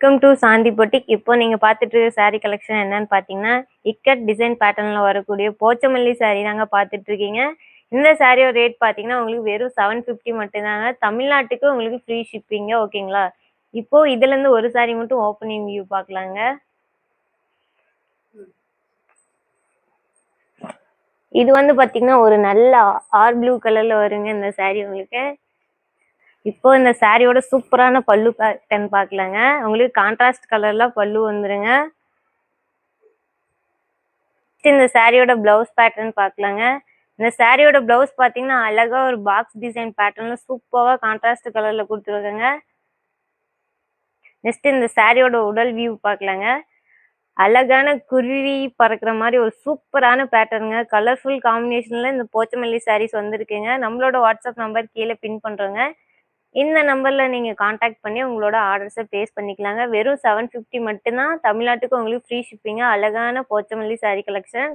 Welcome to Shanti boutique. இப்போ நீங்க பார்த்துட்டு இருக்க saree கலெக்ஷன் என்னன்னு பார்த்தீங்கன்னா, இக்கட் டிசைன் பேட்டர்ன்ல வரக்கூடிய போச்சமல்லி saree தாங்க பார்த்துட்டு இருக்கீங்க. இந்த சாரியோட ரேட் பார்த்தீங்கன்னா உங்களுக்கு வெறும் 750 மட்டும்தாங்க. தமிழ்நாட்டுக்கு உங்களுக்கு ஃப்ரீ ஷிப்பிங்க. ஓகேங்களா? இப்போ இதுல இருந்து ஒரு saree மட்டும் ஓப்பனிங் வியூ பார்க்கலாங்க. இது வந்து பார்த்தீங்கன்னா ஒரு நல்ல ஆர் ப்ளூ கலர்ல வருங்க இந்த saree உங்களுக்கு. இப்போ இந்த சாரியோட சூப்பரான பல்லு பேட்டர்ன் பார்க்கலாங்க. உங்களுக்கு கான்ட்ராஸ்ட் கலர்ல பல்லு வந்துருங்க. இந்த சாரியோட பிளவுஸ் பேட்டர்ன் பார்க்கலாங்க. இந்த சாரியோட பிளவுஸ் பார்த்தீங்கன்னா அழகா ஒரு பாக்ஸ் டிசைன் பேட்டர்ன்ல சூப்பரா கான்ட்ராஸ்ட் கலர்ல கொடுத்துருக்காங்க. நெக்ஸ்ட் இந்த சாரியோட உடல் வியூ பார்க்கலாங்க. அழகான குருவி பறக்கிற மாதிரி ஒரு சூப்பரான பேட்டர்னுங்க. கலர்ஃபுல் காம்பினேஷன்ல இந்த போச்சமல்லி சாரீஸ் வந்திருக்குங்க. நம்மளோட வாட்ஸ்அப் நம்பர் கீழே பின் பண்றோங்க. இந்த நம்பர்ல நீங்க காண்டாக்ட் பண்ணி உங்களோட ஆர்டர்ஸை பிளேஸ் பண்ணிக்கலாங்க. வெறும் 750 மட்டும்தான். தமிழ்நாட்டுக்கு உங்களுக்கு ஃப்ரீ ஷிப்பிங்க. அழகான போச்சமல்லி சாரீ கலெக்ஷன்.